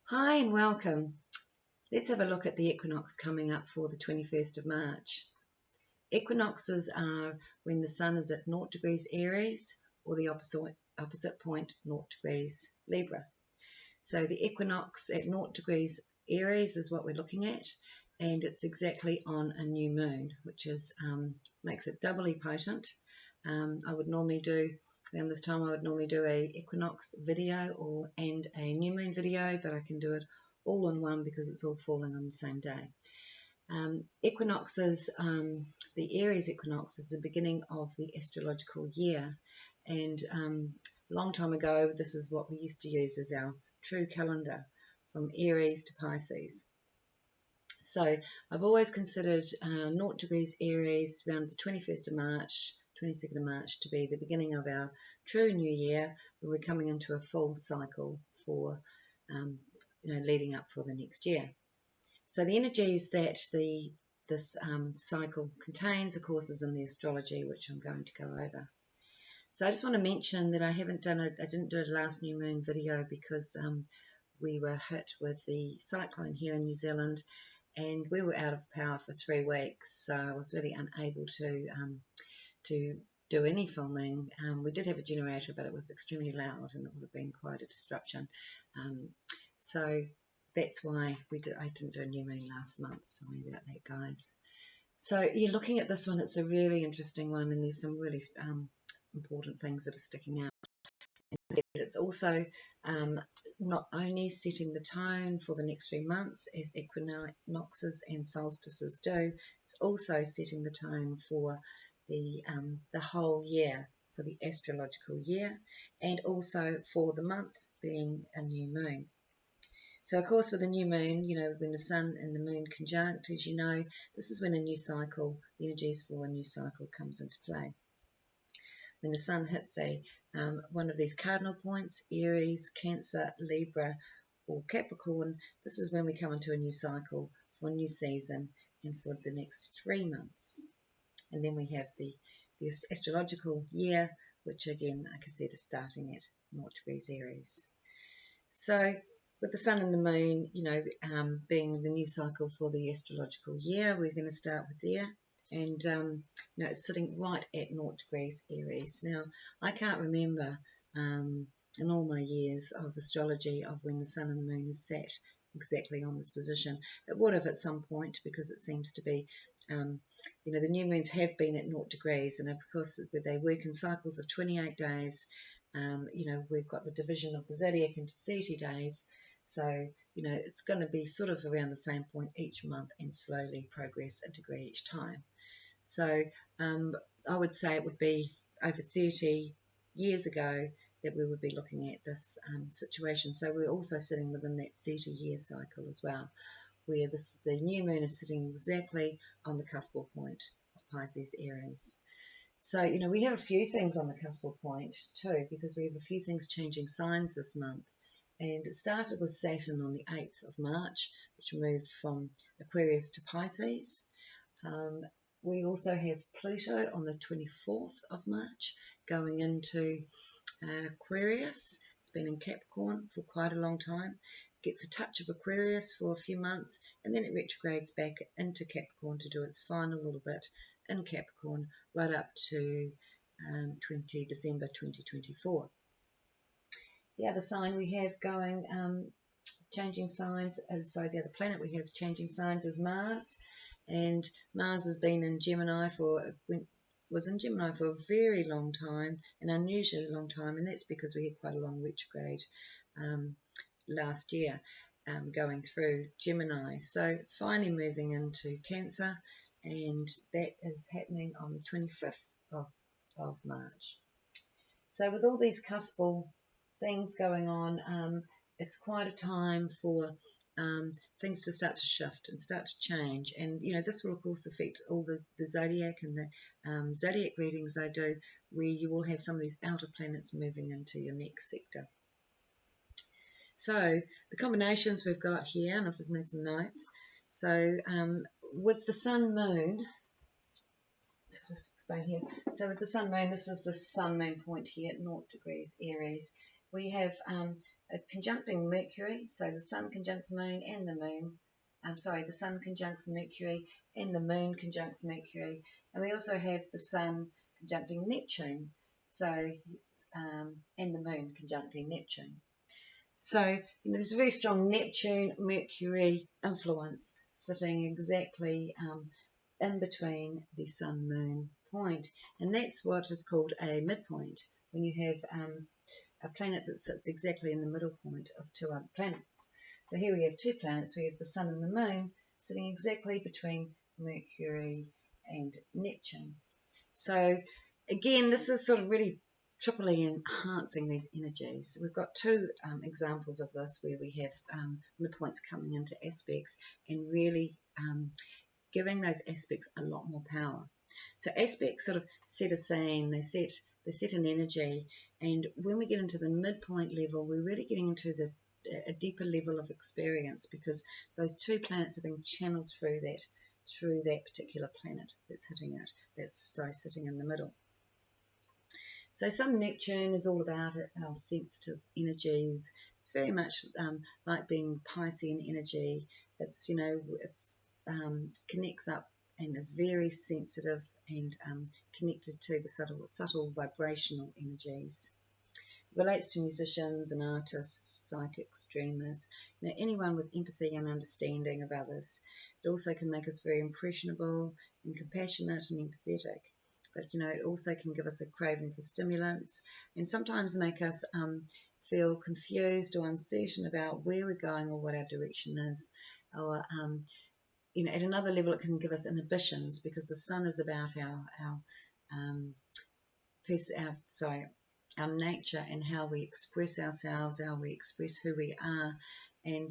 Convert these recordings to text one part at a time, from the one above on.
Hi and welcome. Let's have a look at the equinox coming up for the 21st of March. Equinoxes are when the sun is at 0 degrees Aries or the opposite point 0 degrees Libra. So the equinox at 0 degrees Aries is what we're looking at, and it's exactly on a new moon, which makes it doubly potent. I would normally do around this time. I would normally do a equinox video and a new moon video, but I can do it all in one because it's all falling on the same day. Equinoxes, the Aries equinox is the beginning of the astrological year, and a long time ago this is what we used to use as our true calendar, from Aries to Pisces. So I've always considered 0 degrees Aries around the 21st of March, 22nd of March to be the beginning of our true new year, where we're coming into a full cycle for, leading up for the next year. So the energies that this cycle contains, of course, is in the astrology, which I'm going to go over. So I just want to mention that I didn't do a last new moon video because we were hit with the cyclone here in New Zealand, and we were out of power for 3 weeks, so I was really unable to do any filming. We did have a generator, but it was extremely loud and it would have been quite a disruption. So that's why I didn't do a new moon last month. Sorry about that, guys. So you're looking at this one. It's a really interesting one, and there's some really important things that are sticking out. It's also not only setting the tone for the next 3 months, as equinoxes and solstices do, it's also setting the tone for the whole year, for the astrological year, and also for the month being a new moon. So, of course, with the new moon, when the sun and the moon conjunct, as you know, this is when a new cycle, the energies for a new cycle comes into play. When the sun hits one of these cardinal points, Aries, Cancer, Libra, or Capricorn, this is when we come into a new cycle for a new season and for the next 3 months. And then we have the astrological year, which again, like I said, is starting at 0 degrees Aries. So with the sun and the moon, being the new cycle for the astrological year, we're going to start with there. And, it's sitting right at 0 degrees Aries. Now, I can't remember in all my years of astrology of when the sun and the moon is sat exactly on this position. It would have at some point, because it seems to be, the new moons have been at 0 degrees, and of course they work in cycles of 28 days. We've got the division of the zodiac into 30 days. So, it's going to be sort of around the same point each month and slowly progress a degree each time. So I would say it would be over 30 years ago that we would be looking at this situation. So we're also sitting within that 30-year cycle as well, where the new moon is sitting exactly on the cuspal point of Pisces Aries. So, we have a few things on the cuspal point too, because we have a few things changing signs this month. And it started with Saturn on the 8th of March, which moved from Aquarius to Pisces. We also have Pluto on the 24th of March going into Aquarius. It's been in Capricorn for quite a long time. Gets a touch of Aquarius for a few months, and then it retrogrades back into Capricorn to do its final little bit in Capricorn right up to December 2024. The other sign we have going, changing signs, the other planet we have changing signs is Mars. And Mars has been in Gemini was in Gemini for a very long time, an unusually long time, and that's because we had quite a long retrograde last year going through Gemini. So it's finally moving into Cancer, and that is happening on the 25th of March. So with all these cuspal things going on, it's quite a time for things to start to shift and start to change. And, this will, of course, affect all the zodiac and the zodiac readings I do, where you will have some of these outer planets moving into your next sector. So the combinations we've got here, and I've just made some notes. So with the sun-moon, I'll just explain here. So with the sun-moon, this is the sun-moon point here at 0 degrees Aries. We have conjuncting Mercury, so the Sun conjuncts Moon and the Moon. The Sun conjuncts Mercury and the Moon conjuncts Mercury. And we also have the Sun conjuncting Neptune, and the Moon conjuncting Neptune. So there's a very strong Neptune-Mercury influence sitting exactly in between the Sun-Moon point. And that's what is called a midpoint, when you have a planet that sits exactly in the middle point of two other planets. So here we have two planets. We have the Sun and the Moon sitting exactly between Mercury and Neptune. So again, this is sort of really triply enhancing these energies. We've got two examples of this where we have midpoints coming into aspects and really giving those aspects a lot more power. So aspects sort of set a scene, they set an energy, and when we get into the midpoint level, we're really getting into a deeper level of experience, because those two planets are being channeled through that particular planet that's hitting it, that's sitting in the middle. So Sun Neptune is all about our sensitive energies. It's very much like being Piscean energy. It's connects up and is very sensitive and connected to the subtle vibrational energies. It relates to musicians and artists, psychics, dreamers, anyone with empathy and understanding of others. It also can make us very impressionable and compassionate and empathetic. But it also can give us a craving for stimulants and sometimes make us feel confused or uncertain about where we're going or what our direction is. Or at another level, it can give us inhibitions, because the Sun is about our nature and how we express ourselves, how we express who we are. And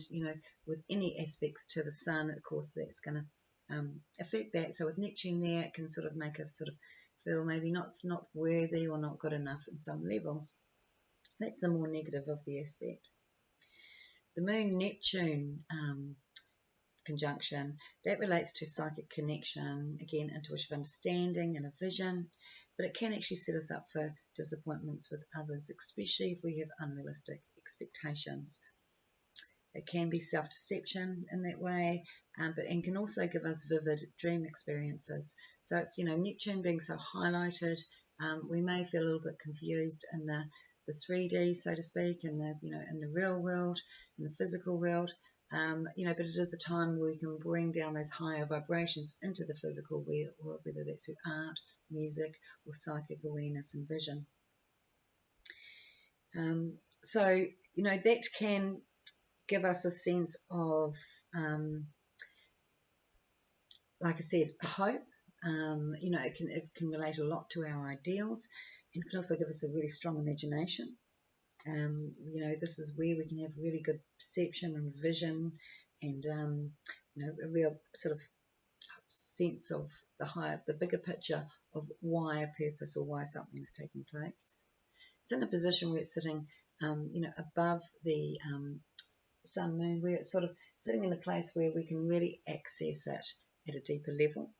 with any aspects to the Sun, of course, that's going to affect that. So with Neptune there, it can sort of make us sort of feel maybe not worthy or not good enough in some levels. That's the more negative of the aspect. The Moon Neptune conjunction, that relates to psychic connection, again, intuitive understanding and a vision, but it can actually set us up for disappointments with others, especially if we have unrealistic expectations. It can be self-deception in that way, and can also give us vivid dream experiences. So it's, Neptune being so highlighted, we may feel a little bit confused in the 3D, so to speak, in the real world, in the physical world, but it is a time where we can bring down those higher vibrations into the physical world, whether that's through art, music, or psychic awareness and vision. So that can give us a sense of, like I said, hope. It can relate a lot to our ideals, and can also give us a really strong imagination. This is where we can have really good perception and vision, and a real sort of sense of the bigger picture of why a purpose or why something's taking place. It's in a position where it's sitting, above the Sun Moon, where it's sort of sitting in a place where we can really access it at a deeper level.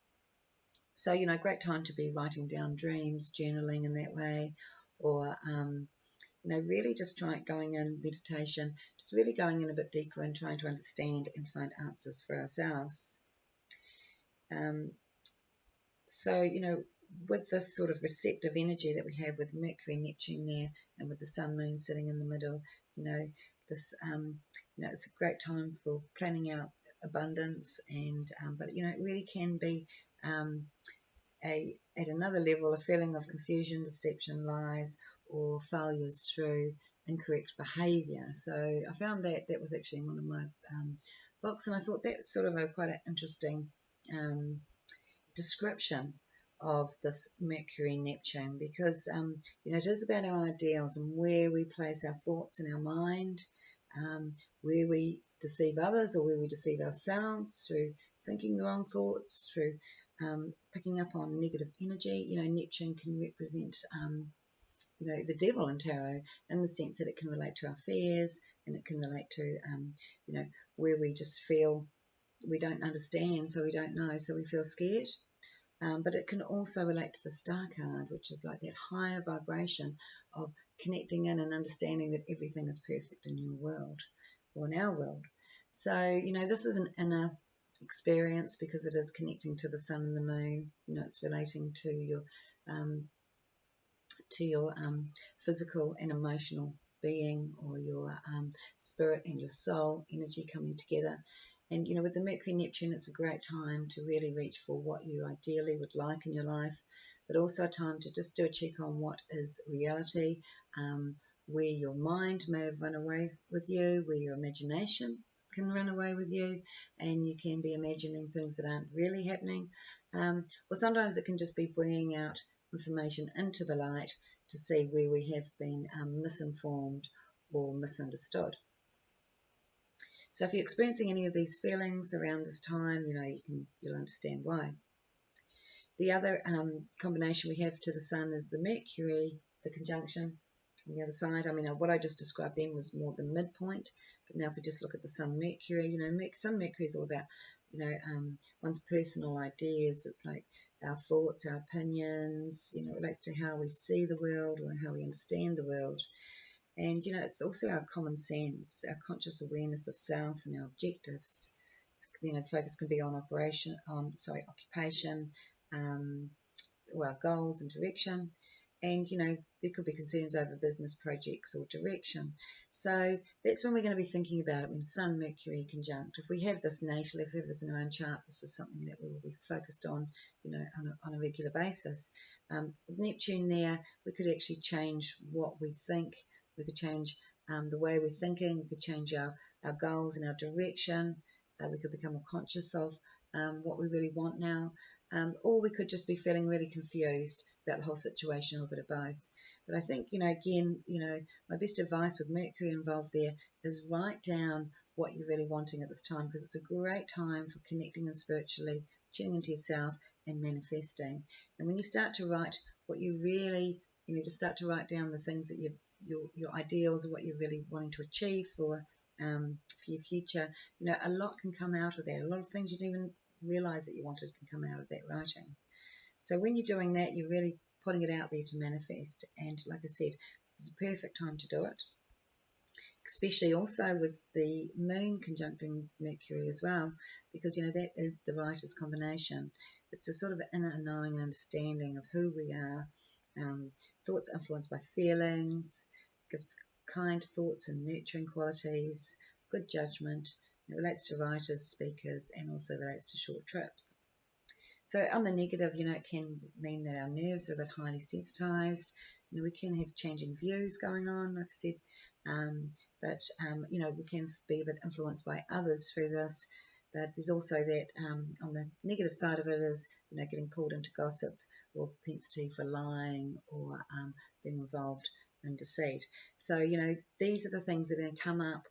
So, great time to be writing down dreams, journaling in that way, or, really just going in meditation, just really going in a bit deeper and trying to understand and find answers for ourselves. So, with this sort of receptive energy that we have with Mercury, Neptune there, and with the Sun, Moon sitting in the middle, this, it's a great time for planning out abundance, and but it really can be at another level a feeling of confusion, deception, lies, or failures through incorrect behaviour. So I found that was actually in one of my books, and I thought that sort of quite an interesting description of this Mercury Neptune, because it is about our ideals and where we place our thoughts in our mind, where we deceive others or where we deceive ourselves through thinking the wrong thoughts, through picking up on negative energy. Neptune can represent the devil in tarot, in the sense that it can relate to our fears, and it can relate to where we just feel we don't understand, so we don't know, so we feel scared. But it can also relate to the Star card, which is like that higher vibration of connecting in and understanding that everything is perfect in your world, or in our world. So, this is an inner experience because it is connecting to the sun and the moon. It's relating to your physical and emotional being, or your spirit and your soul energy coming together. And with the Mercury Neptune, it's a great time to really reach for what you ideally would like in your life, but also a time to just do a check on what is reality, where your mind may have run away with you, where your imagination can run away with you, and you can be imagining things that aren't really happening. Or sometimes it can just be bringing out information into the light to see where we have been misinformed or misunderstood. So if you're experiencing any of these feelings around this time, you'll understand why. The other combination we have to the sun is the Mercury, the conjunction on the other side. What I just described then was more the midpoint, but now if we just look at the sun Mercury, sun Mercury is all about, one's personal ideas. It's like our thoughts, our opinions, it relates to how we see the world or how we understand the world. And, it's also our common sense, our conscious awareness of self and our objectives. The focus can be on occupation, or our goals and direction. And, there could be concerns over business projects or direction. So that's when we're going to be thinking about it, when Sun, Mercury conjunct. If we have this natally, if we have this in our own chart, this is something that we will be focused on, on a regular basis. With Neptune there, we could actually change what we think. We could change the way we're thinking. We could change our goals and our direction. We could become more conscious of what we really want now. Or we could just be feeling really confused about the whole situation, or a bit of both. But I think, again, my best advice with Mercury involved there is write down what you're really wanting at this time, because it's a great time for connecting and spiritually, tuning into yourself and manifesting. And when you start to write what you really, to start to write down the things that your ideals, or what you're really wanting to achieve for your future, a lot can come out of that. A lot of things you didn't even realize that you wanted can come out of that writing. So when you're doing that, you're really putting it out there to manifest. And like I said, this is a perfect time to do it, especially also with the moon conjuncting Mercury as well, because that is the writer's combination. It's a sort of inner knowing and understanding of who we are. Thoughts influenced by feelings, gives kind thoughts and nurturing qualities, good judgment. It relates to writers, speakers, and also relates to short trips. So on the negative, it can mean that our nerves are a bit highly sensitized. We can have changing views going on, like I said, but we can be a bit influenced by others through this. But there's also that on the negative side of it is, getting pulled into gossip, or propensity for lying, or being involved in deceit. So, these are the things that are going to come up.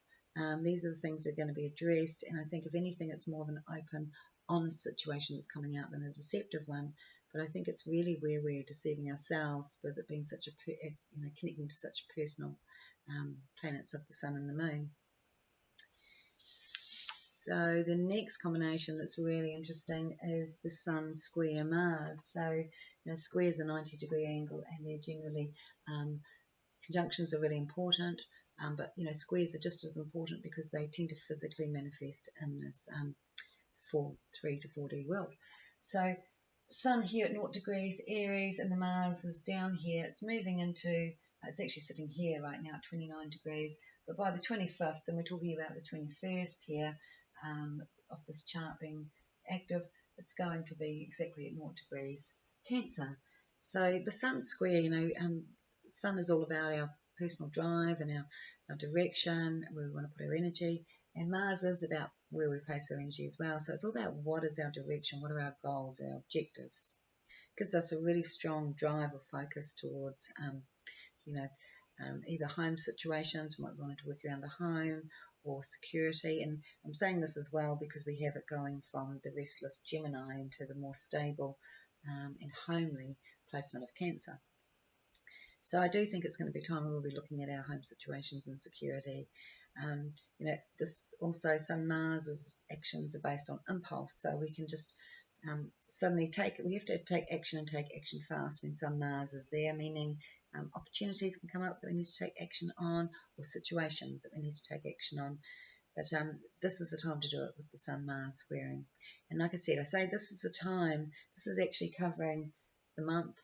These are the things that are going to be addressed. And I think, if anything, it's more of an open, honest situation that's coming out than a deceptive one. But I think it's really where we're deceiving ourselves, with it being such connecting to such personal planets of the sun and the moon. So the next combination that's really interesting is the Sun square Mars. So, squares are 90-degree angle, and they're generally, conjunctions are really important, but, squares are just as important because they tend to physically manifest in this 3 to 4D world. So Sun here at 0 degrees Aries, and the Mars is down here. It's moving into, it's actually sitting here right now at 29 degrees, but by the 25th, and we're talking about the 21st here, of this chart being active, it's going to be exactly at 0 degrees Cancer. So the Sun square, Sun is all about our personal drive and our direction, where we want to put our energy, and Mars is about where we place our energy as well. So it's all about what is our direction, what are our goals, our objectives. It gives us a really strong drive or focus towards, either home situations, we might want to work around the home, or security. And I'm saying this as well because we have it going from the restless Gemini into the more stable and homely placement of Cancer. So I do think it's going to be time when we'll be looking at our home situations and security. This also, Sun Mars's actions are based on impulse, so we can just suddenly we have to take action, and take action fast when Sun Mars is there, meaning opportunities can come up that we need to take action on, or situations that we need to take action on. But this is the time to do it with the Sun-Mars squaring. And like I said, I say this is the time, this is actually covering the month,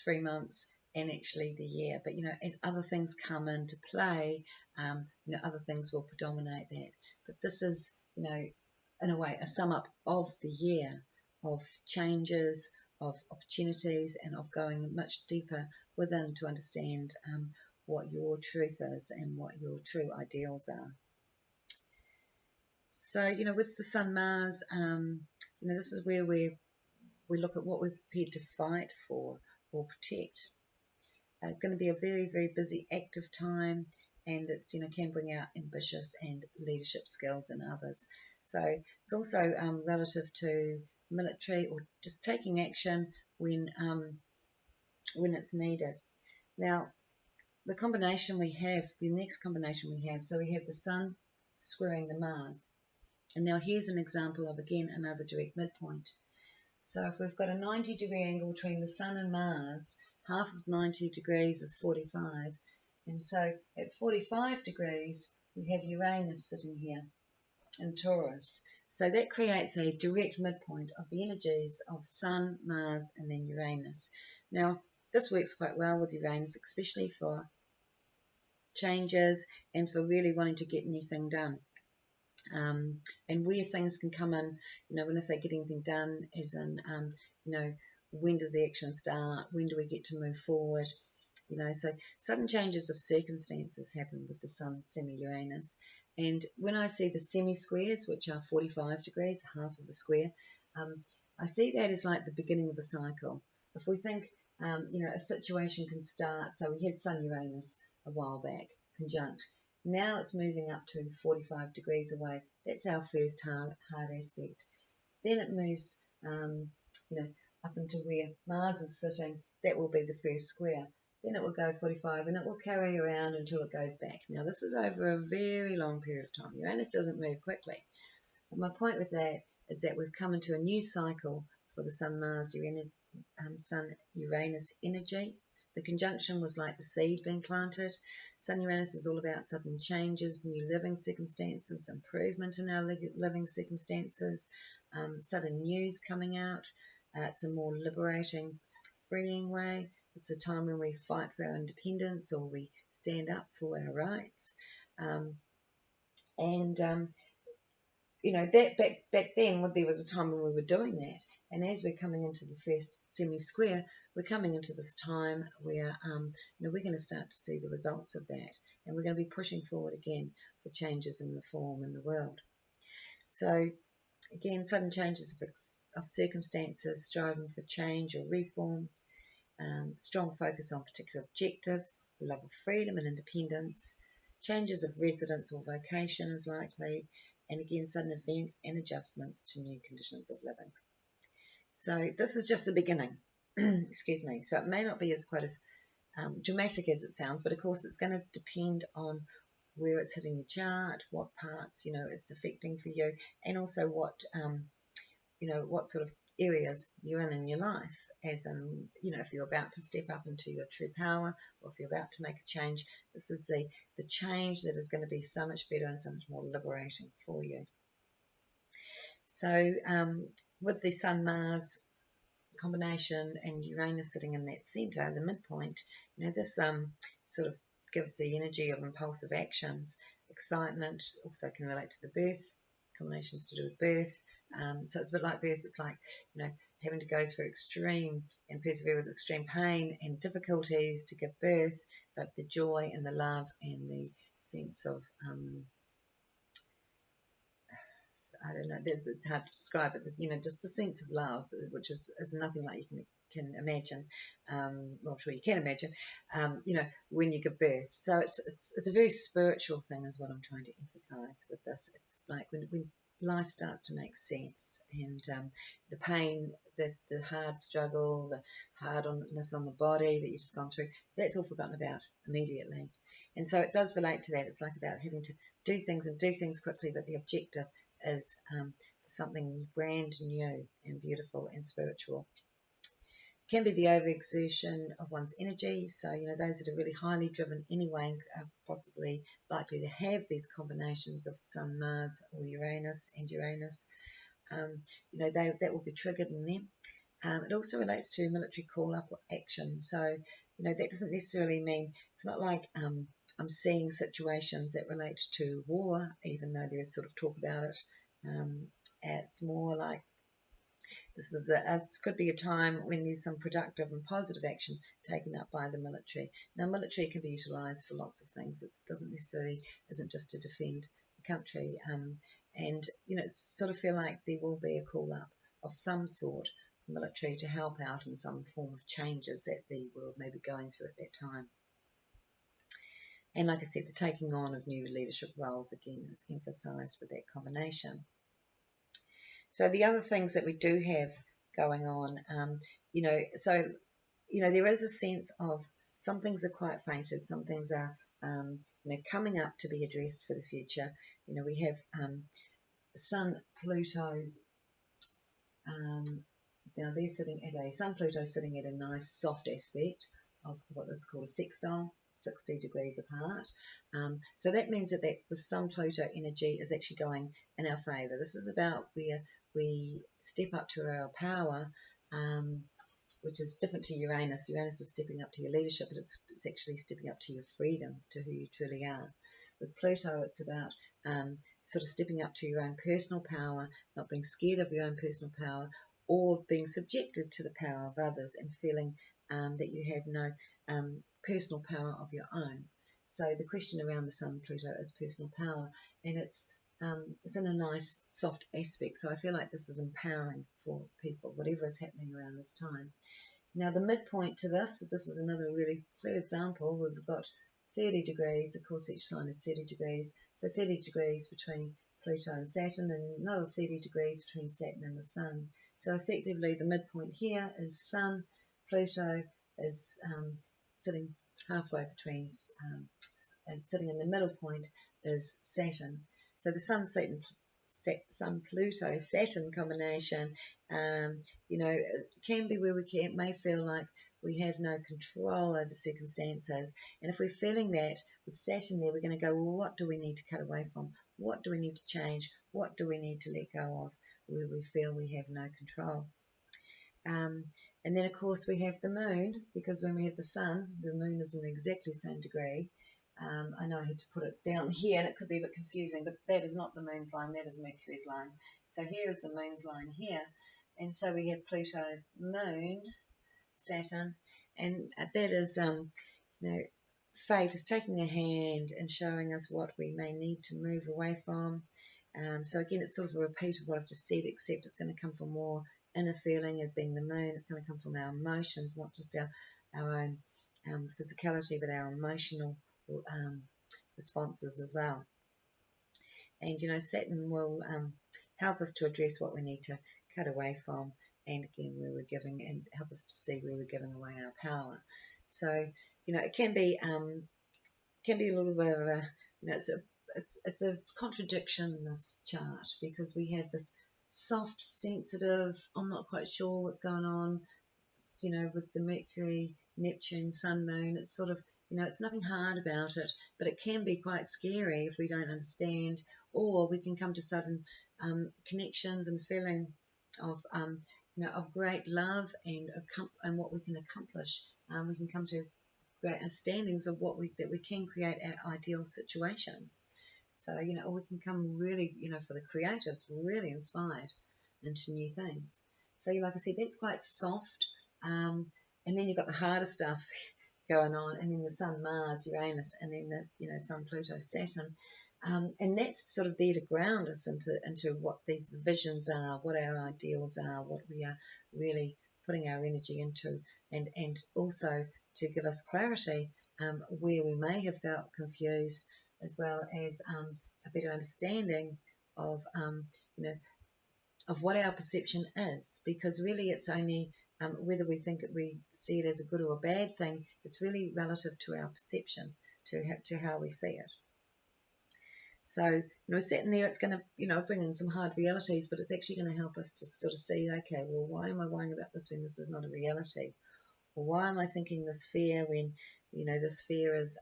3 months, and actually the year. But, as other things come into play, other things will predominate that. But this is, in a way, a sum up of the year, of changes, of opportunities, and of going much deeper within to understand what your truth is and what your true ideals are. So, with the Sun-Mars, this is where we look at what we're prepared to fight for or protect. It's going to be a very, very busy, active time, and it's, can bring out ambitious and leadership skills in others. So it's also relative to military or just taking action when it's needed. Now, the combination we have, the next combination we have, so we have the Sun squaring the Mars. And now here's an example of, again, another direct midpoint. So if we've got a 90-degree angle between the Sun and Mars, half of 90 degrees is 45. And so at 45 degrees, we have Uranus sitting here in Taurus. So that creates a direct midpoint of the energies of Sun, Mars, and then Uranus. Now, this works quite well with Uranus, especially for changes and for really wanting to get anything done. And where things can come in, when I say get anything done, as in, when does the action start? When do we get to move forward? So sudden changes of circumstances happen with the Sun semi-Uranus. And when I see the semi-squares, which are 45 degrees, half of a square, I see that as like the beginning of a cycle. If we think, a situation can start, so we had Sun-Uranus a while back, conjunct. Now it's moving up to 45 degrees away. That's our first hard aspect. Then it moves, up into where Mars is sitting. That will be the first square. Then it will go 45 and it will carry around until it goes back. Now this is over a very long period of time. Uranus doesn't move quickly. But my point with that is that we've come into a new cycle for the Sun-Mars Sun-Uranus energy. The conjunction was like the seed being planted. Sun-Uranus is all about sudden changes, new living circumstances, improvement in our living circumstances, sudden news coming out. It's a more liberating, freeing way. It's a time when we fight for our independence or we stand up for our rights. That back then, there was a time when we were doing that. And as we're coming into the first semi-square, we're coming into this time where we're going to start to see the results of that. And we're going to be pushing forward again for changes in reform in the world. So, again, sudden changes of circumstances, striving for change or reform, strong focus on particular objectives, love of freedom and independence, changes of residence or vocation is likely, and again, sudden events and adjustments to new conditions of living. So this is just the beginning. Excuse me. So it may not be quite as dramatic as it sounds, but of course it's going to depend on where it's hitting your chart, what parts, it's affecting for you, and also what sort of areas you're in your life, as in, if you're about to step up into your true power, or if you're about to make a change. This is the change that is going to be so much better and so much more liberating for you. So with the Sun-Mars combination and Uranus sitting in that center, the midpoint, this sort of gives the energy of impulsive actions. Excitement also can relate to the birth, combinations to do with birth. So it's a bit like birth. It's like, having to go through extreme and persevere with extreme pain and difficulties to give birth, but the joy and the love and the sense of, I don't know, it's hard to describe it. There's, just the sense of love, which is nothing like you can imagine. Well, I'm sure you can imagine, when you give birth. So it's a very spiritual thing is what I'm trying to emphasize with this. It's like when life starts to make sense, and the pain, the hard struggle, the hardness on the body that you've just gone through, that's all forgotten about immediately. And so it does relate to that. It's like about having to do things quickly, but the objective is for something brand new and beautiful and spiritual. can be the overexertion of one's energy. So, those that are really highly driven anyway are possibly likely to have these combinations of Sun, Mars, or Uranus and Uranus. That will be triggered in them. It also relates to military call-up or action. So, that doesn't necessarily mean, it's not like I'm seeing situations that relate to war, even though there's sort of talk about it. It's more like this could be a time when there's some productive and positive action taken up by the military. Now, military can be utilised for lots of things. It doesn't necessarily, isn't just to defend the country. And, sort of feel like there will be a call-up of some sort, military, to help out in some form of changes that the world may be going through at that time. And like I said, the taking on of new leadership roles, again, is emphasised with that combination. So the other things that we do have going on, there is a sense of some things are quite fainted, some things are, coming up to be addressed for the future. We have Sun, Pluto, now they're sitting at Sun, Pluto sitting at a nice soft aspect of what is called a sextile, 60 degrees apart. So that means that the Sun-Pluto energy is actually going in our favour. This is about where we step up to our power, which is different to Uranus. Uranus is stepping up to your leadership, but it's actually stepping up to your freedom, to who you truly are. With Pluto, it's about sort of stepping up to your own personal power, not being scared of your own personal power, or being subjected to the power of others and feeling that you have no personal power of your own. So the question around the Sun Pluto is personal power, and it's in a nice soft aspect. So I feel like this is empowering for people, whatever is happening around this time. Now the midpoint to this is another really clear example. We've got 30 degrees, of course each sign is 30 degrees, so 30 degrees between Pluto and Saturn, and another 30 degrees between Saturn and the Sun. So effectively the midpoint here is Sun, Pluto is sitting halfway between, and sitting in the middle point is Saturn. So the Sun-Pluto Saturn combination, it can be where we may feel like we have no control over circumstances. And if we're feeling that with Saturn there, we're going to go, well, what do we need to cut away from? What do we need to change? What do we need to let go of where we feel we have no control? And then, of course, we have the moon, because when we have the sun, the moon is in exactly the same degree. I know I had to put it down here, and it could be a bit confusing, but that is not the moon's line, that is Mercury's line. So here is the moon's line here. And so we have Pluto, moon, Saturn, and that is, fate is taking a hand and showing us what we may need to move away from. So again, it's sort of a repeat of what I've just said, except it's going to come from more inner feeling as being the moon. It's going to come from our emotions, not just our own physicality, but our emotional responses as well. And Saturn will help us to address what we need to cut away from, and again where we're giving, and help us to see where we're giving away our power. So it can be a little bit of a it's a contradiction in this chart, because we have this soft, sensitive, I'm not quite sure what's going on, with the Mercury, Neptune, Sun, Moon. It's sort of, it's nothing hard about it, but it can be quite scary if we don't understand, or we can come to sudden connections and feeling of, of great love and what we can accomplish. We can come to great understandings of that we can create our ideal situations. So, or we can come really, for the creatives, really inspired into new things. So, like I said, that's quite soft. And then you've got the harder stuff going on, and then the Sun, Mars, Uranus, and then the, Sun, Pluto, Saturn. And that's sort of there to ground us into what these visions are, what our ideals are, what we are really putting our energy into, and also to give us clarity where we may have felt confused, as well as a better understanding of, of what our perception is, because really it's only whether we think that we see it as a good or a bad thing, it's really relative to our perception, to how we see it. So, you know, sitting there, it's going to, you know, bring in some hard realities, but it's actually going to help us to sort of see, okay, well, why am I worrying about this when this is not a reality? Or why am I thinking this fear when, you know, this fear is,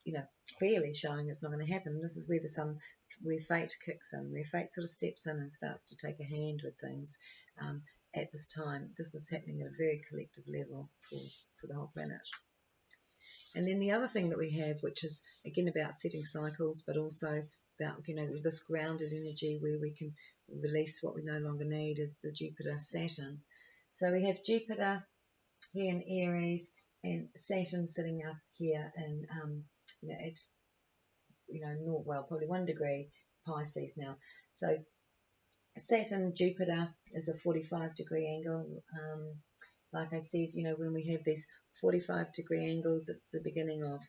you know, clearly showing it's not going to happen. This is where fate kicks in, where fate sort of steps in and starts to take a hand with things at this time. This is happening at a very collective level for the whole planet. And then the other thing that we have, which is again about setting cycles, but also about, you know, this grounded energy where we can release what we no longer need, is the Jupiter-Saturn. So we have Jupiter here in Aries and Saturn sitting up here in, you know, at, you know, north, well, probably 1 degree Pisces now. So Saturn Jupiter is a 45-degree angle. Like I said, you know, when we have these 45-degree angles, it's the beginning of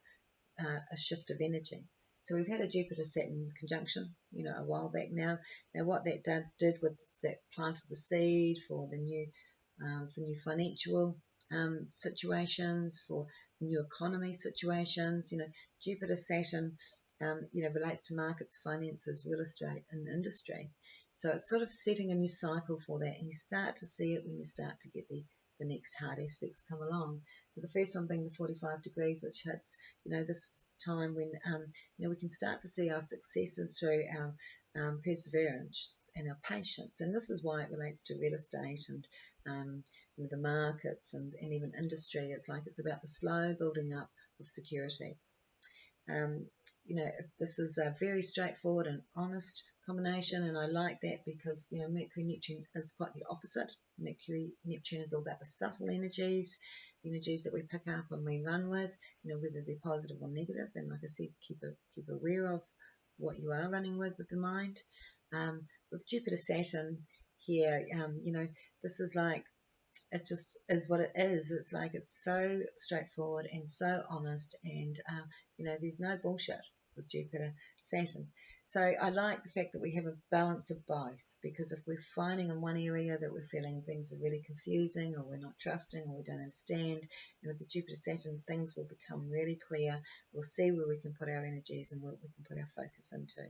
a shift of energy. So we've had a Jupiter-Saturn conjunction, you know, a while back now. Now what that did was that planted the seed for the new, for new financial situations, for new economy situations. You know, Jupiter-Saturn, you know, relates to markets, finances, real estate, and industry. So it's sort of setting a new cycle for that, and you start to see it when you start to get the next hard aspects come along. So the first one being the 45 degrees, which hits, you know, this time when, you know, we can start to see our successes through our perseverance and our patience. And this is why it relates to real estate and you know, the markets and even industry. It's like it's about the slow building up of security. You know, this is a very straightforward and honest combination, and I like that because, you know, Mercury Neptune is quite the opposite. Mercury Neptune is all about the subtle energies, the energies that we pick up and we run with, you know, whether they're positive or negative. And like I said, keep aware of what you are running with the mind. With Jupiter Saturn here, you know, this is like, it just is what it is. It's like it's so straightforward and so honest, and you know, there's no bullshit with Jupiter Saturn. So I like the fact that we have a balance of both, because if we're finding in one area that we're feeling things are really confusing, or we're not trusting, or we don't understand, and with the Jupiter Saturn, things will become really clear. We'll see where we can put our energies and what we can put our focus into.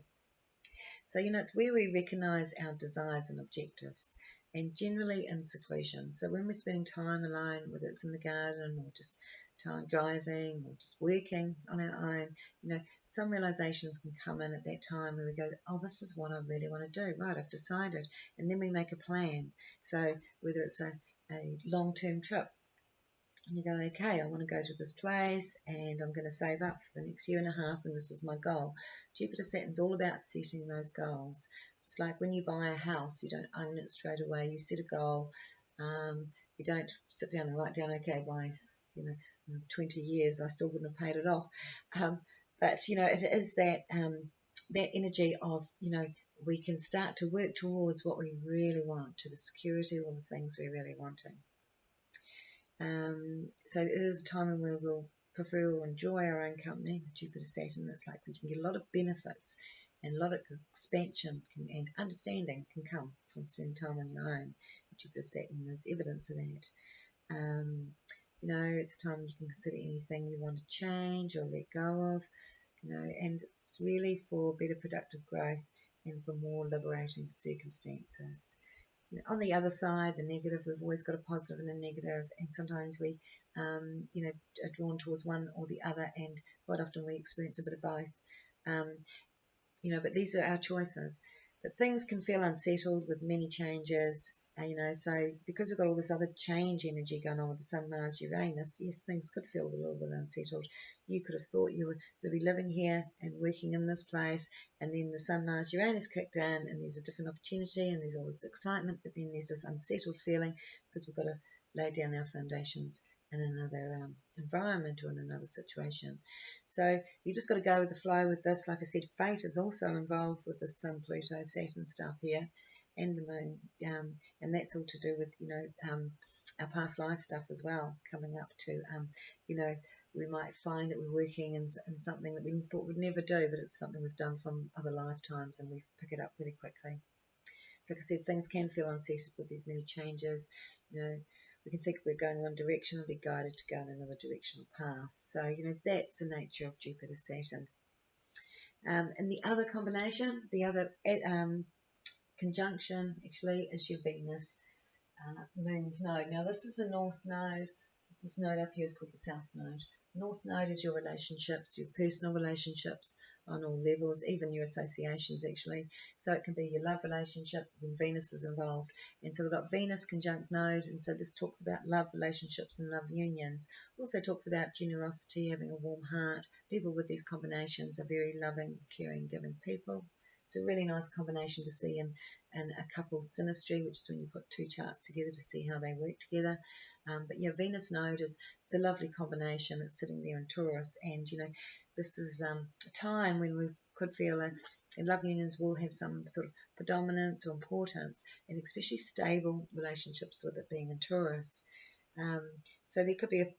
So, you know, it's where we recognize our desires and objectives, and generally in seclusion. So when we're spending time alone, whether it's in the garden or just time driving or just working on our own, you know, some realizations can come in at that time where we go, oh, this is what I really want to do. Right, I've decided. And then we make a plan. So whether it's a long-term trip, and you go, okay, I want to go to this place and I'm going to save up for the next year and a half, and this is my goal. Jupiter Saturn's all about setting those goals. It's like when you buy a house, you don't own it straight away. You set a goal. You don't sit down and write down, okay, by, you know, 20 years I still wouldn't have paid it off. But, you know, it is that, that energy of, you know, we can start to work towards what we really want, to the security or the things we're really wanting. So it is a time when we'll prefer or enjoy our own company, the Jupiter Saturn. It's like we can get a lot of benefits, and a lot of expansion and understanding can come from spending time on your own. Jupiter Saturn is evidence of that. You know, it's a time you can consider anything you want to change or let go of, you know, and it's really for better productive growth and for more liberating circumstances. On the other side, the negative, we've always got a positive and a negative, and sometimes we, you know, are drawn towards one or the other, and quite often we experience a bit of both. You know, but these are our choices. But things can feel unsettled with many changes, you know, so because we've got all this other change energy going on with the Sun, Mars, Uranus, yes, things could feel a little bit unsettled. You could have thought you were going to be living here and working in this place, and then the Sun, Mars, Uranus kicked in, and there's a different opportunity, and there's all this excitement, but then there's this unsettled feeling because we've got to lay down our foundations in another environment or in another situation. So you just got to go with the flow with this. Like I said, fate is also involved with the Sun, Pluto, Saturn stuff here, and the Moon, and that's all to do with, you know, our past life stuff as well, coming up to, you know, we might find that we're working in something that we thought we'd never do, but it's something we've done from other lifetimes, and we pick it up really quickly. So like I said, things can feel unsettled with these many changes. You know, we can think we're going one direction and be guided to go in another directional path. So, you know, that's the nature of Jupiter Saturn. And the other combination, the other conjunction actually is your Venus Moon's node. Now this is the North node. This node up here is called the South node. North node is your relationships, your personal relationships on all levels, even your associations actually. So it can be your love relationship when Venus is involved. And so we've got Venus conjunct node, and so this talks about love relationships and love unions. Also talks about generosity, having a warm heart. People with these combinations are very loving, caring, giving people. It's a really nice combination to see in a couple's synastry, which is when you put two charts together to see how they work together. But yeah, Venus node it's a lovely combination. It's sitting there in Taurus, and this is a time when we could feel that love unions will have some sort of predominance or importance, and especially stable relationships with it being in Taurus. So there could be a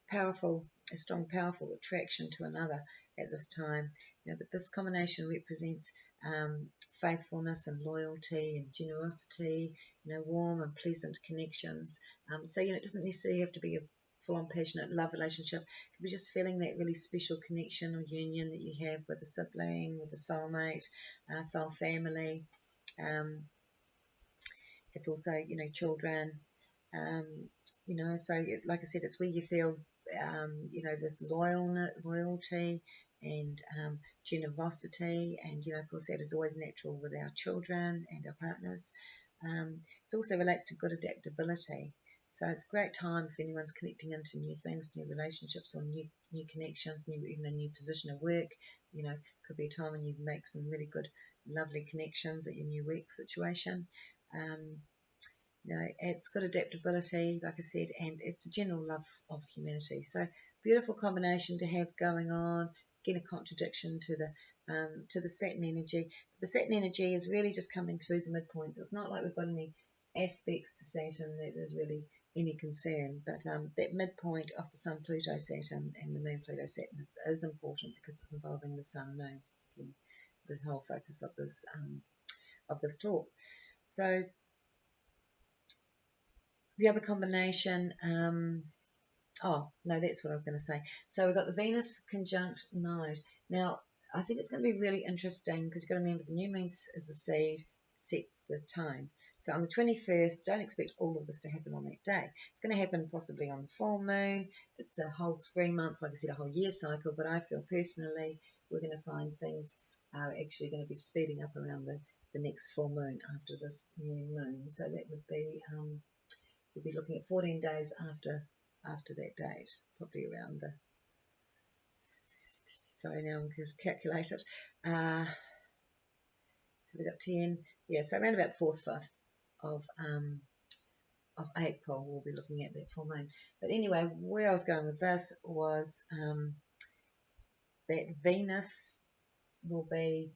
strong, powerful attraction to another at this time. But this combination represents faithfulness and loyalty and generosity, warm and pleasant connections. So it doesn't necessarily have to be a full-on passionate love relationship. It could be just feeling that really special connection or union that you have with a sibling, with a soulmate, soul family. It's also, children. So like I said, it's where you feel, this loyalty and generosity, and of course that is always natural with our children and our partners. It also relates to good adaptability. So it's a great time if anyone's connecting into new things, new relationships, or new connections, even a new position of work. Could be a time when you make some really good, lovely connections at your new work situation. It's got adaptability, like I said, and it's a general love of humanity. So beautiful combination to have going on. Again, a contradiction to the Saturn energy. The Saturn energy is really just coming through the midpoints. It's not like we've got any aspects to Saturn that there's really any concern, but that midpoint of the Sun Pluto Saturn and the Moon Pluto Saturn is important because it's involving the Sun Moon. The whole focus of this talk. So the other combination, oh, no, that's what I was going to say. So we've got the Venus conjunct node. Now, I think it's going to be really interesting because you've got to remember the new moon is a seed, sets the tone. So on the 21st, don't expect all of this to happen on that day. It's going to happen possibly on the full moon. It's a whole 3 month, like I said, a whole year cycle, but I feel personally we're going to find things are actually going to be speeding up around the next full moon after this new moon. So that would be... we'll be looking at 14 days after that date, probably around sorry, now I'm going to calculate it. So we've got 10, so around about 4th, 5th of April, we'll be looking at that full moon. But anyway, where I was going with this was that Venus will be...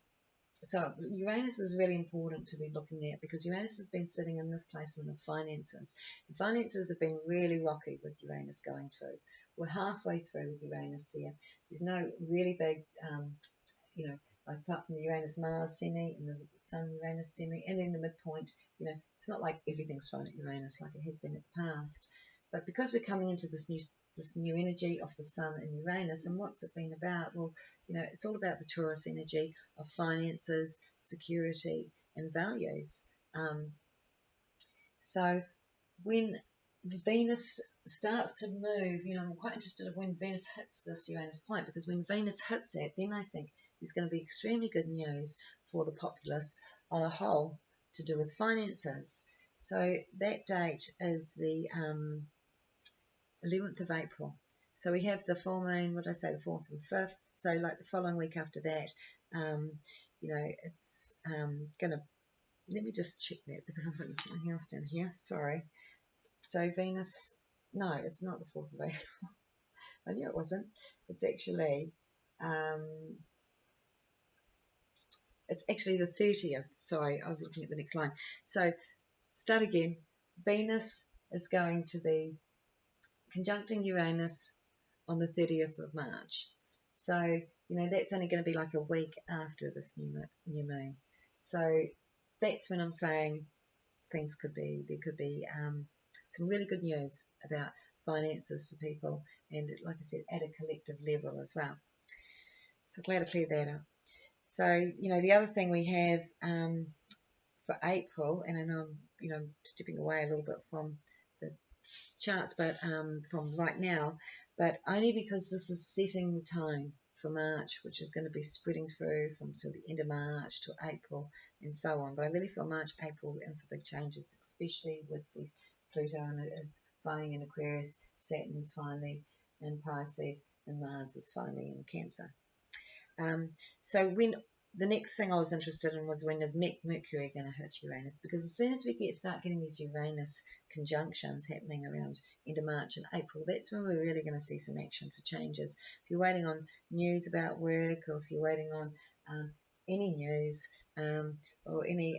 So Uranus is really important to be looking at because Uranus has been sitting in this placement of finances. And finances have been really rocky with Uranus going through. We're halfway through with Uranus here. There's no really big, apart from the Uranus-Mars semi and the Sun-Uranus semi, and then the midpoint, it's not like everything's fine at Uranus like it has been in the past. But because we're coming into this new energy of the Sun and Uranus, and what's it been about? Well, it's all about the Taurus energy of finances, security, and values. So when Venus starts to move, I'm quite interested in when Venus hits this Uranus point, because when Venus hits that, then I think there's going to be extremely good news for the populace on a whole to do with finances. So that date is the 11th of April. So we have the full moon, what did I say, the 4th and 5th. So like the following week after that, it's going to... Let me just check that because I've written something else down here. Sorry. So Venus... No, it's not the 4th of April. I knew it wasn't. It's actually... it's actually the 30th. Sorry, I was looking at the next line. So start again. Venus is going to be conjuncting Uranus on the 30th of March. So, that's only going to be like a week after this new moon. So that's when I'm saying there could be some really good news about finances for people, and like I said, at a collective level as well. So glad to clear that up. So, the other thing we have for April, and I know I'm stepping away a little bit from the charts, but from right now, but only because this is setting the tone for March, which is going to be spreading through from till the end of March to April and so on. But I really feel March, April in for big changes, especially with these Pluto and it is finally in Aquarius, Saturn's finally in Pisces, and Mars is finally in Cancer. So when the next thing I was interested in was when is Mercury going to hit Uranus? Because as soon as we start getting these Uranus conjunctions happening around end of March and April, that's when we're really going to see some action for changes. If you're waiting on news about work, or if you're waiting on any news or any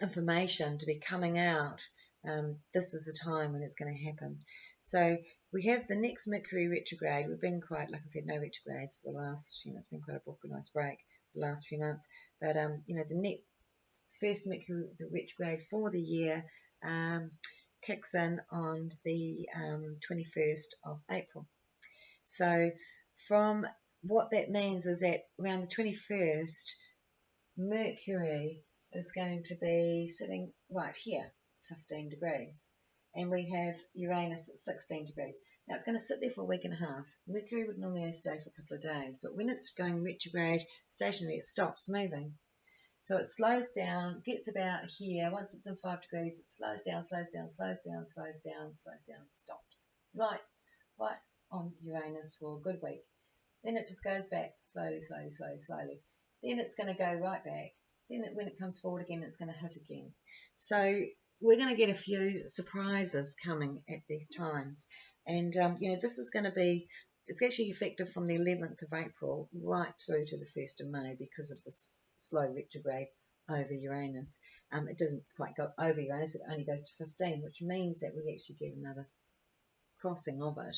information to be coming out, this is the time when it's going to happen. So we have the next Mercury retrograde. We've been quite, like we've had no retrogrades for the last, it's been quite a nice break for the last few months. But, the next first Mercury the retrograde for the year kicks in on the 21st of April. So from what that means is that around the 21st, Mercury is going to be sitting right here, 15 degrees. And we have Uranus at 16 degrees. Now it's going to sit there for a week and a half. Mercury would normally stay for a couple of days, but when it's going retrograde, stationary, it stops moving. So it slows down, gets about here. Once it's in 5 degrees, it slows down, stops. Right on Uranus for a good week. Then it just goes back slowly. Then it's going to go right back. Then when it comes forward again, it's going to hit again. So we're going to get a few surprises coming at these times. And, this is going to be, it's actually effective from the 11th of April right through to the 1st of May because of this slow retrograde over Uranus. It doesn't quite go over Uranus, it only goes to 15, which means that we actually get another crossing of it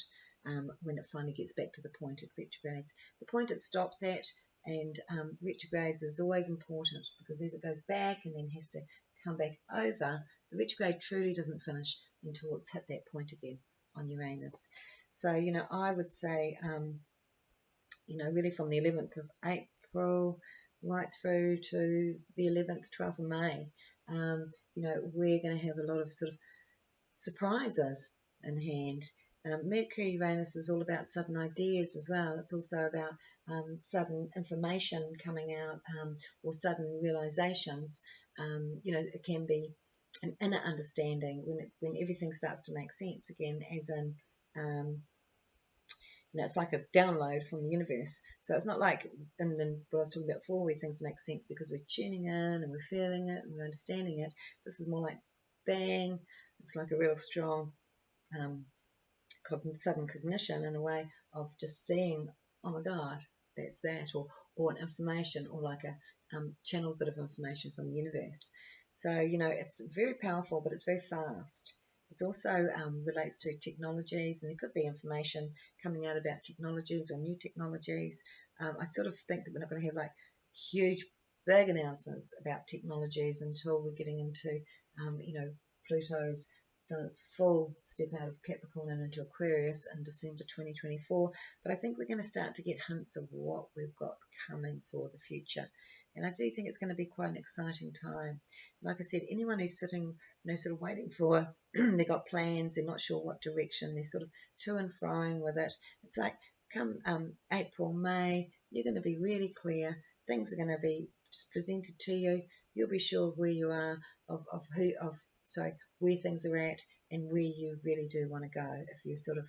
when it finally gets back to the point it retrogrades. The point it stops at, and retrogrades is always important because as it goes back and then has to come back over, the retrograde truly doesn't finish until it's hit that point again on Uranus. So, I would say, really from the 11th of April right through to the 11th, 12th of May, we're going to have a lot of sort of surprises in hand. Mercury Uranus is all about sudden ideas as well. It's also about sudden information coming out or sudden realizations. It can be an inner understanding when everything starts to make sense again, as in it's like a download from the universe. So it's not like in what I was talking about before, where things make sense because we're tuning in and we're feeling it and we're understanding it. This is more like bang. It's like a real strong sudden cognition in a way of just seeing, oh my God, that's that, or an information, or like a channeled bit of information from the universe. So, it's very powerful, but it's very fast. It also relates to technologies, and there could be information coming out about technologies or new technologies. I sort of think that we're not going to have like huge, big announcements about technologies until we're getting into, Pluto's done its full step out of Capricorn and into Aquarius in December 2024. But I think we're going to start to get hints of what we've got coming for the future. And I do think it's going to be quite an exciting time. Like I said, anyone who's sitting, sort of waiting for, they've got plans, they're not sure what direction, they're sort of to and froing with it. It's like come April, May, you're going to be really clear. Things are going to be just presented to you. You'll be sure where you are, where things are at and where you really do want to go if you're sort of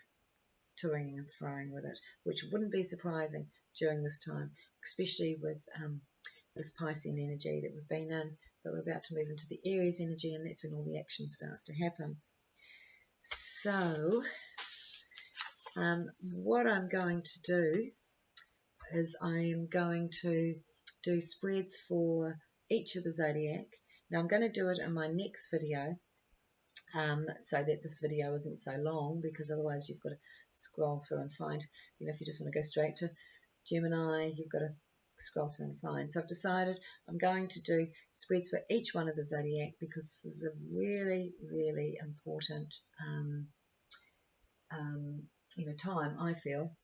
toing and throwing with it, which wouldn't be surprising during this time, especially with this Piscean energy that we've been in, but we're about to move into the Aries energy, and that's when all the action starts to happen. So what I'm going to do is I am going to do spreads for each of the zodiac. Now I'm going to do it in my next video, so that this video isn't so long, because otherwise you've got to scroll through and find, if you just want to go straight to Gemini, you've got to scroll through and find. So I've decided I'm going to do spreads for each one of the zodiac, because this is a really, really important time, I feel.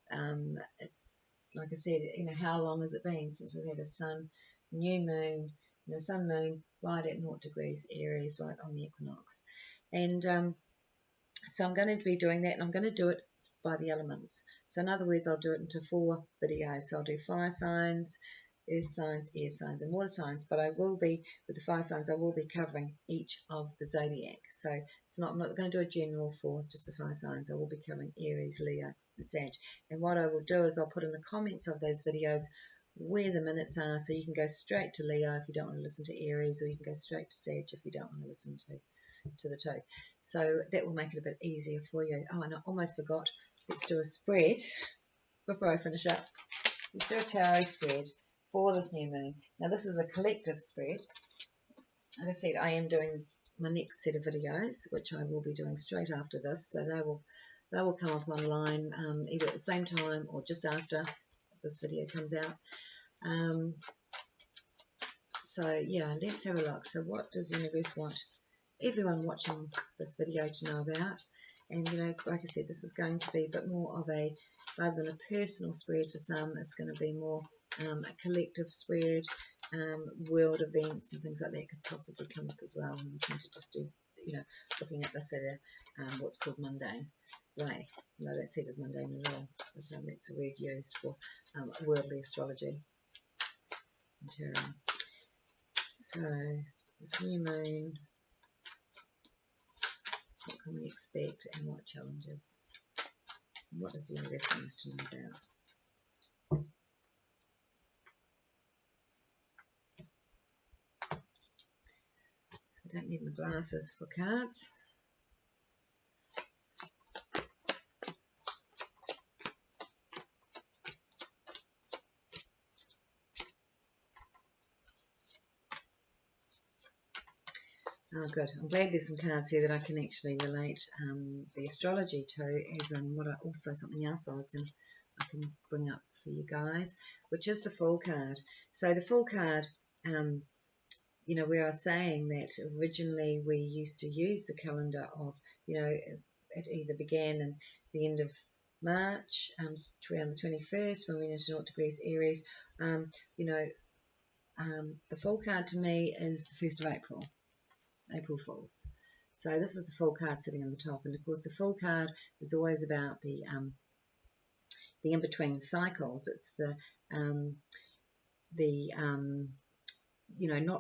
It's months. Like I said, how long has it been since we've had a sun, new moon, sun, moon, right at 0 degrees Aries, right on the equinox. And so I'm going to be doing that, and I'm going to do it by the elements. So in other words, I'll do it into 4 videos. So I'll do fire signs, earth signs, air signs, and water signs. But I will be, with the fire signs, I will be covering each of the zodiac. So I'm not going to do a general for just the fire signs. I will be covering Aries, Leo, and Sag. And what I will do is I'll put in the comments of those videos where the minutes are, so you can go straight to Leo if you don't want to listen to Aries, or you can go straight to Sag if you don't want to listen to the two. So that will make it a bit easier for you. Oh, and I almost forgot. Let's do a spread before I finish up. Let's do a tarot spread for this new moon. Now this is a collective spread. Like I said, I am doing my next set of videos, which I will be doing straight after this. So they will come up online either at the same time or just after this video comes out. So yeah, let's have a look. So what does the universe want everyone watching this video to know about? And like I said, this is going to be a bit more of a, rather than a personal spread for some, it's going to be more a collective spread. World events and things like that could possibly come up as well. And we tend to just do, looking at this at a what's called mundane way. And I don't see it as mundane at all, but that's a word used for worldly astrology and tarot. So this new moon, what can we expect and what challenges? What does the universe want us to know about? I don't need my glasses for cards. Oh, good. I'm glad there's some cards here that I can actually relate the astrology to, as in something else I can bring up for you guys, which is the Fool card. So the Fool card, where I was saying that originally we used to use the calendar of, it either began in the end of March, around the 21st, when we went into 0 degrees Aries. The Fool card to me is the 1st of April. April Fools. So this is a Fool card sitting on the top, and of course the Fool card is always about the in-between cycles. It's not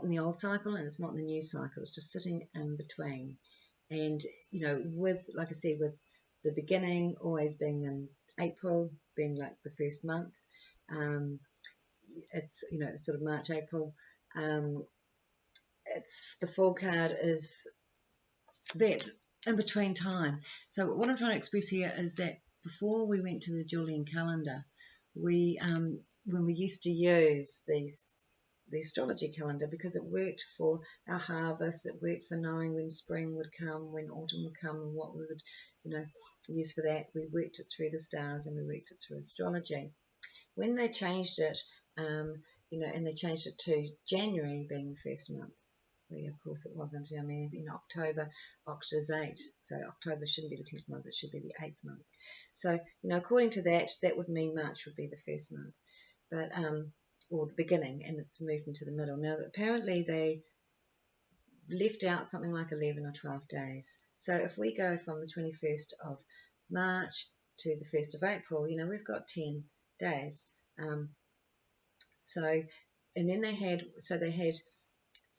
in the old cycle and it's not in the new cycle. It's just sitting in between. And with, like I said, with the beginning always being in April, being like the first month, it's sort of March, April. It's the Fool card is that in between time. So what I'm trying to express here is that before we went to the Julian calendar, we when we used to use the astrology calendar, because it worked for our harvest, it worked for knowing when spring would come, when autumn would come, and what we would use for that. We worked it through the stars and we worked it through astrology. When they changed it, and they changed it to January being the first month. Of course it wasn't. October is 8, so October shouldn't be the 10th month, it should be the 8th month. So, according to that would mean March would be the first month, but or the beginning, and it's moved into the middle. Now, apparently they left out something like 11 or 12 days. So if we go from the 21st of March to the 1st of April, we've got 10 days. And then they had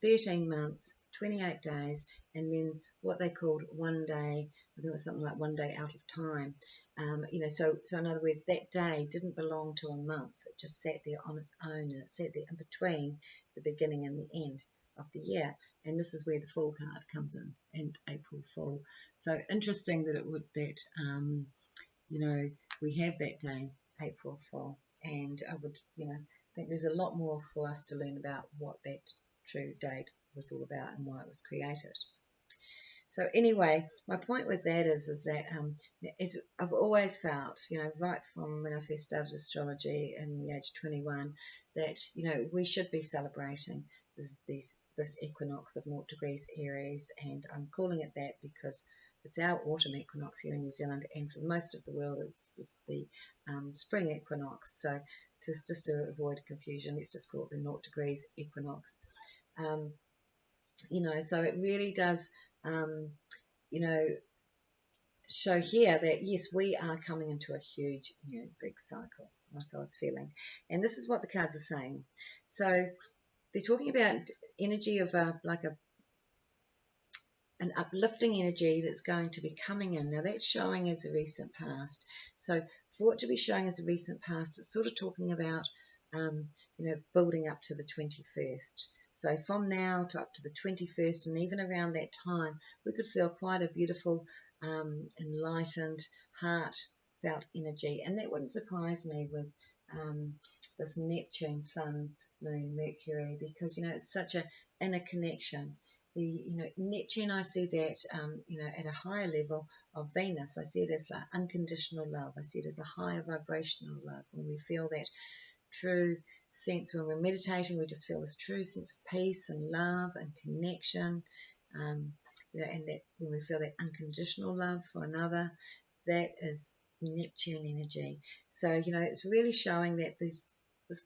13 months, 28 days, and then what they called one day, I think it was something like 1 day out of time. So in other words, that day didn't belong to a month. It just sat there on its own, and it sat there in between the beginning and the end of the year. And this is where the Fool card comes in, and April Fool. So interesting that we have that day, April Fool. And I would, think there's a lot more for us to learn about what that true date was all about and why it was created. So anyway, my point with that is that I've always felt, right from when I first started astrology in the age of 21, that we should be celebrating this equinox of 0 degrees Aries, and I'm calling it that because it's our autumn equinox here in New Zealand, and for most of the world it's the spring equinox. So just to avoid confusion, let's just call it the 0 degrees equinox. So it really does, show here that yes, we are coming into a huge, big cycle, like I was feeling. And this is what the cards are saying. So they're talking about energy of an uplifting energy that's going to be coming in. Now that's showing as a recent past. So for it to be showing as a recent past, it's sort of talking about, building up to the 21st. So from now to up to the 21st, and even around that time, we could feel quite a beautiful, enlightened, heartfelt energy. And that wouldn't surprise me with this Neptune, Sun, Moon, Mercury, because, it's such an inner connection. Neptune, I see that, at a higher level of Venus. I see it as like unconditional love. I see it as a higher vibrational love. When we feel that true sense, when we're meditating, we just feel this true sense of peace and love and connection. And that when we feel that unconditional love for another, that is Neptune energy. So, it's really showing that this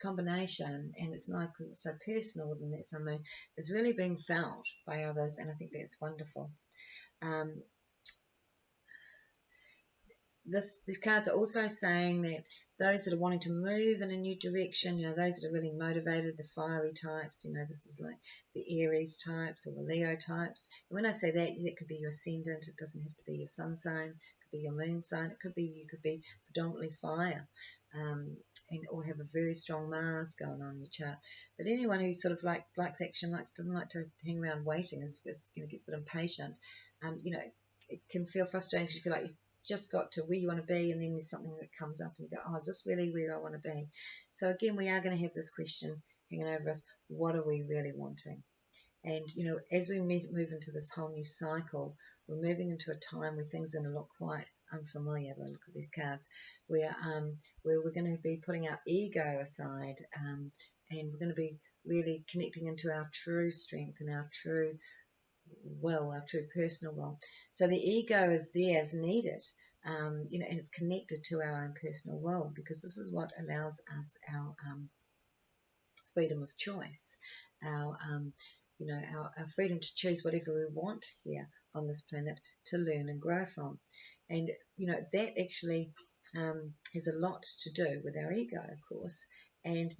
combination, and it's nice because it's so personal within that Sun Moon, is really being felt by others, and I think that's wonderful. These cards are also saying that those that are wanting to move in a new direction, those that are really motivated, the fiery types, this is like the Aries types or the Leo types. And when I say that, that could be your ascendant. It doesn't have to be your sun sign. It could be your moon sign. It could be you could be predominantly fire, or have a very strong Mars going on in your chart. But anyone who sort of likes action, doesn't like to hang around waiting, gets a bit impatient. It can feel frustrating because you feel like you've just got to where you want to be, and then there's something that comes up and you go, oh, is this really where I want to be? So again, we are going to have this question hanging over us: what are we really wanting? And as we move into this whole new cycle, we're moving into a time where things are going to look quite unfamiliar. By the look of these cards, where we're going to be putting our ego aside, and we're going to be really connecting into our true strength and our true will, our true personal will. So the ego is there as needed, and it's connected to our own personal will, because this is what allows us our freedom of choice, our our freedom to choose whatever we want here on this planet to learn and grow from. And that actually has a lot to do with our ego, of course. And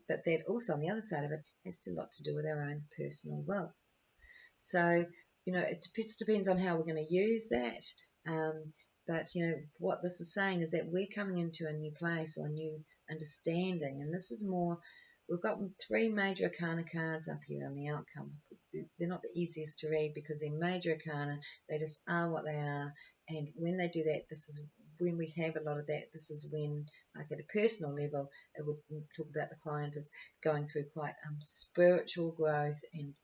but that also on the other side of it has a lot to do with our own personal will. So, it just depends on how we're going to use that. But, what this is saying is that we're coming into a new place or a new understanding. And this is more, we've got 3 major arcana cards up here on the outcome. They're not the easiest to read because they're major arcana. They just are what they are. And when they do that, this is when we have a lot of that. This is when, like at a personal level, it would talk about the client as going through quite spiritual growth and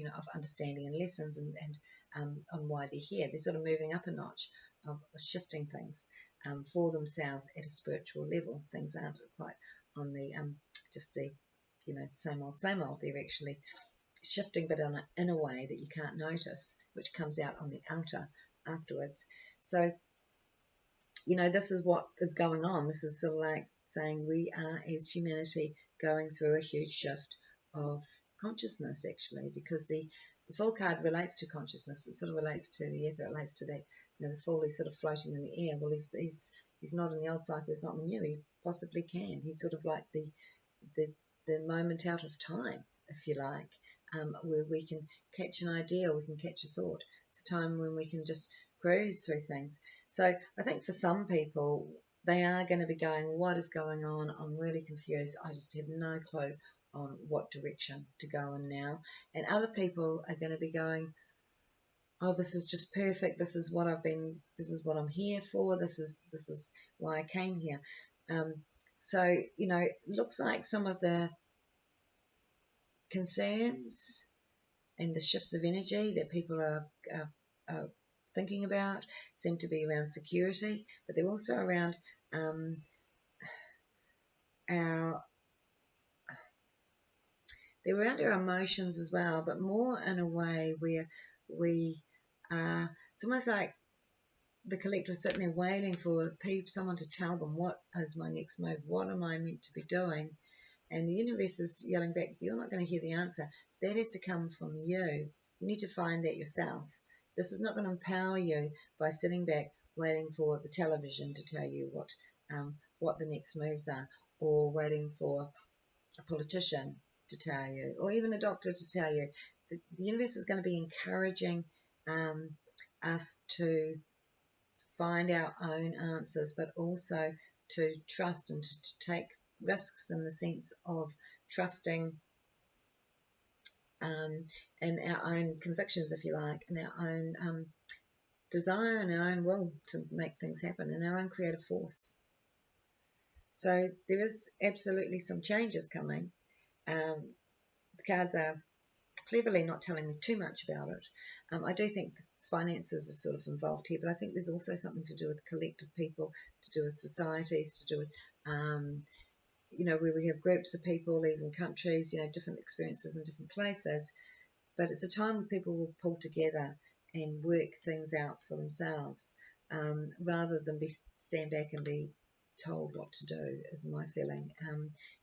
of understanding and lessons and on why they're here. They're sort of moving up a notch of shifting things for themselves at a spiritual level. Things aren't quite on the just the same old. They're actually shifting, but in a way that you can't notice, which comes out on the outer afterwards. So this is what is going on. This is sort of like saying we are, as humanity, going through a huge shift of consciousness, actually, because the Fool card relates to consciousness. It sort of relates to the ether. It relates to that, the Fool is sort of floating in the air. Well, he's not in the old cycle. He's not in the new. He possibly can. He's sort of like the moment out of time, if you like, where we can catch an idea, we can catch a thought. It's a time when we can just cruise through things. So I think for some people, they are going to be going, what is going on? I'm really confused. I just have no clue on what direction to go in now. And other people are going to be going, oh, this is just perfect. This is what I'm here for. This is why I came here. So, it looks like some of the concerns and the shifts of energy that people are thinking about seem to be around security, but they're also around they're around our emotions as well, but more in a way where we it's almost like the collective is sitting there waiting for someone to tell them, what is my next move? What am I meant to be doing? And the universe is yelling back, you're not going to hear the answer. That has to come from you. You need to find that yourself. This is not going to empower you by sitting back waiting for the television to tell you what the next moves are, or waiting for a politician to tell you, or even a doctor to tell you. The universe is going to be encouraging us to find our own answers, but also to trust and to take risks in the sense of trusting in our own convictions, if you like, and our own desire and our own will to make things happen, and our own creative force. So there is absolutely some changes coming. The cards are cleverly not telling me too much about it. I do think finances are sort of involved here, but I think there's also something to do with collective people, to do with societies, to do with where we have groups of people, even countries, different experiences in different places. But it's a time when people will pull together and work things out for themselves, rather than stand back and be told what to do, is my feeling.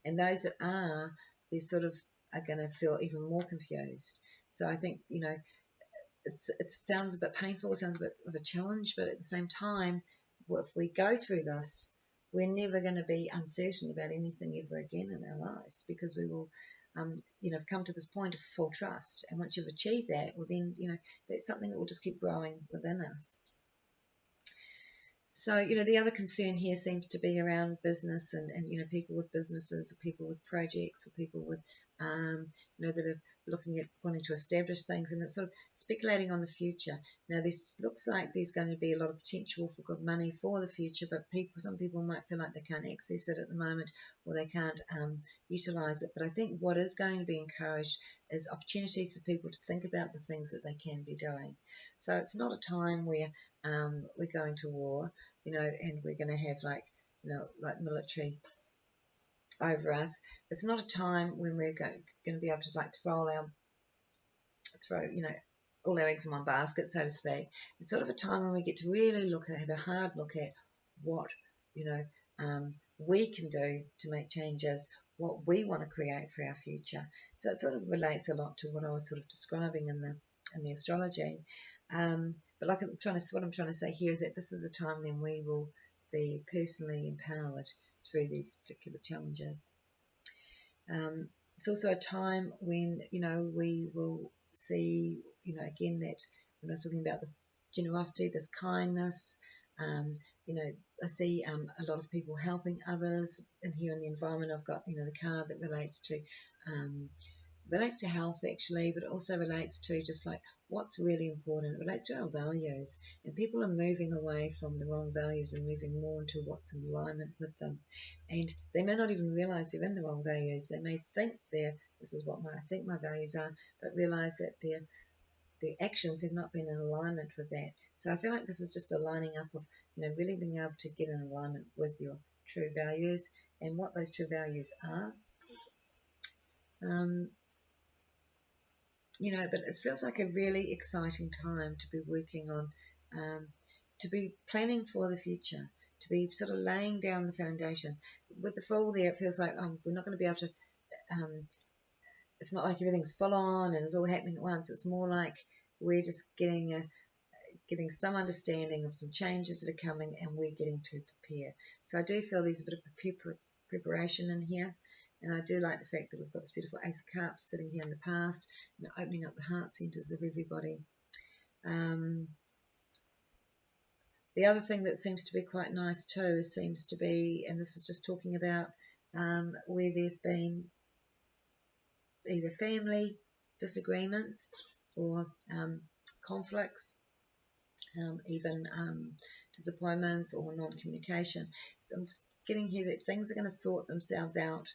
And those that are, they sort of are going to feel even more confused. So I think, it sounds a bit painful, it sounds a bit of a challenge, but at the same time, if we go through this, we're never going to be uncertain about anything ever again in our lives, because we will, have come to this point of full trust. And once you've achieved that, well then, that's something that will just keep growing within us. So, the other concern here seems to be around business and people with businesses, or people with projects, or people with, that are looking at wanting to establish things, and it's sort of speculating on the future. Now, this looks like there's going to be a lot of potential for good money for the future, but some people might feel like they can't access it at the moment, or they can't utilise it. But I think what is going to be encouraged is opportunities for people to think about the things that they can be doing. So it's not a time where we're going to war, and we're going to have like military over us. It's not a time when we're going to be able to throw all our eggs in one basket, so to speak. It's sort of a time when we get to really have a hard look at what we can do to make changes, what we want to create for our future. So it sort of relates a lot to what I was sort of describing in the astrology. But what I'm trying to say here is that this is a time when we will be personally empowered through these particular challenges. It's also a time when, we will see, again, that when I was talking about this generosity, this kindness, I see a lot of people helping others. And here in the environment, I've got, the card that relates to health, actually, but it also relates to just like what's really important. It relates to our values, and people are moving away from the wrong values and moving more into what's in alignment with them. And they may not even realize they're in the wrong values. They may think this is what I think my values are, but realize that their actions have not been in alignment with that. So I feel like this is just a lining up of, really being able to get in alignment with your true values and what those true values are. But it feels like a really exciting time to be working on, to be planning for the future, to be sort of laying down the foundation. With the Fool there, it feels like we're not going to be able to, it's not like everything's full on and it's all happening at once. It's more like we're just getting some understanding of some changes that are coming, and we're getting to prepare. So I do feel there's a bit of preparation in here. And I do like the fact that we've got this beautiful Ace of Cups sitting here in the past, opening up the heart centers of everybody. The other thing that seems to be quite nice too seems to be, and this is just talking about where there's been either family disagreements or conflicts, even disappointments or non-communication. So I'm just getting here that things are going to sort themselves out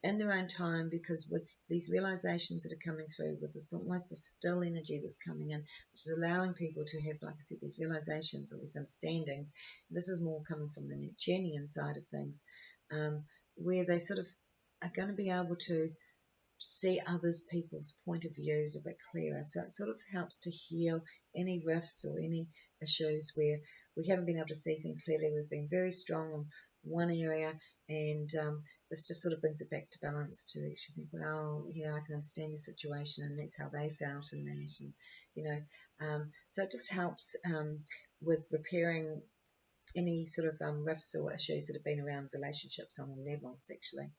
in their own time, because with these realizations that are coming through, with this almost a still energy that's coming in, which is allowing people to have, like I said, these realizations or these understandings. This is more coming from the Neptunian side of things, where they sort of are going to be able to see others people's point of views a bit clearer. So it sort of helps to heal any rifts or any issues where we haven't been able to see things clearly. We've been very strong on one area, and this just sort of brings it back to balance to actually think, well, yeah, I can understand the situation, and that's how they felt in that, and so it just helps with repairing any sort of rifts or issues that have been around relationships on all levels, actually.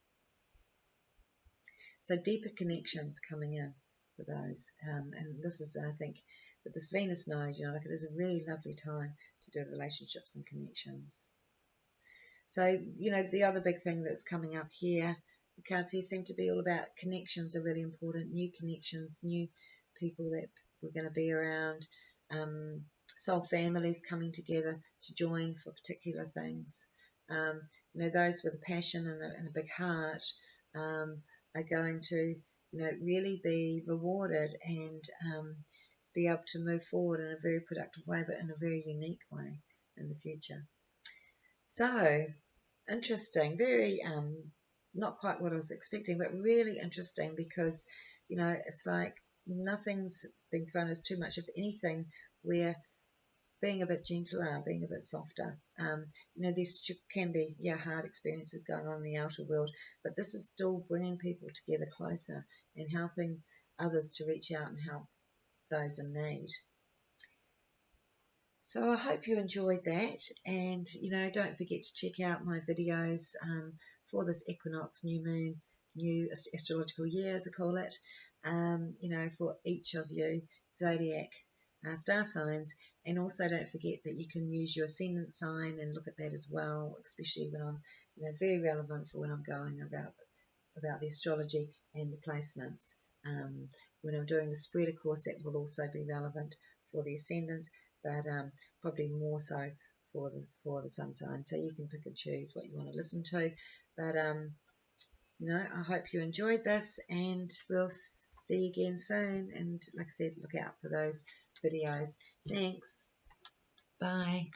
So deeper connections coming in for those. And this is, I think, with this Venus node, like it is a really lovely time to do relationships and connections. So, the other big thing that's coming up here, the cards here seem to be all about connections are really important, new connections, new people that we're going to be around, soul families coming together to join for particular things. Those with a passion and a big heart are going to, really be rewarded and be able to move forward in a very productive way, but in a very unique way in the future. So, interesting, very not quite what I was expecting, but really interesting because, it's like nothing's being thrown as too much of anything. We're being a bit gentler, being a bit softer. There can be, hard experiences going on in the outer world, but this is still bringing people together closer and helping others to reach out and help those in need. So I hope you enjoyed that, and don't forget to check out my videos for this equinox, new moon, new astrological year as I call it, for each of you zodiac star signs. And also don't forget that you can use your ascendant sign and look at that as well, especially when I'm very relevant for when I'm going about the astrology and the placements. When I'm doing the spread, of course, that will also be relevant for the ascendants, but probably more so for the sun sign. So you can pick and choose what you want to listen to. But I hope you enjoyed this, and we'll see you again soon. And like I said, look out for those videos. Thanks. Bye.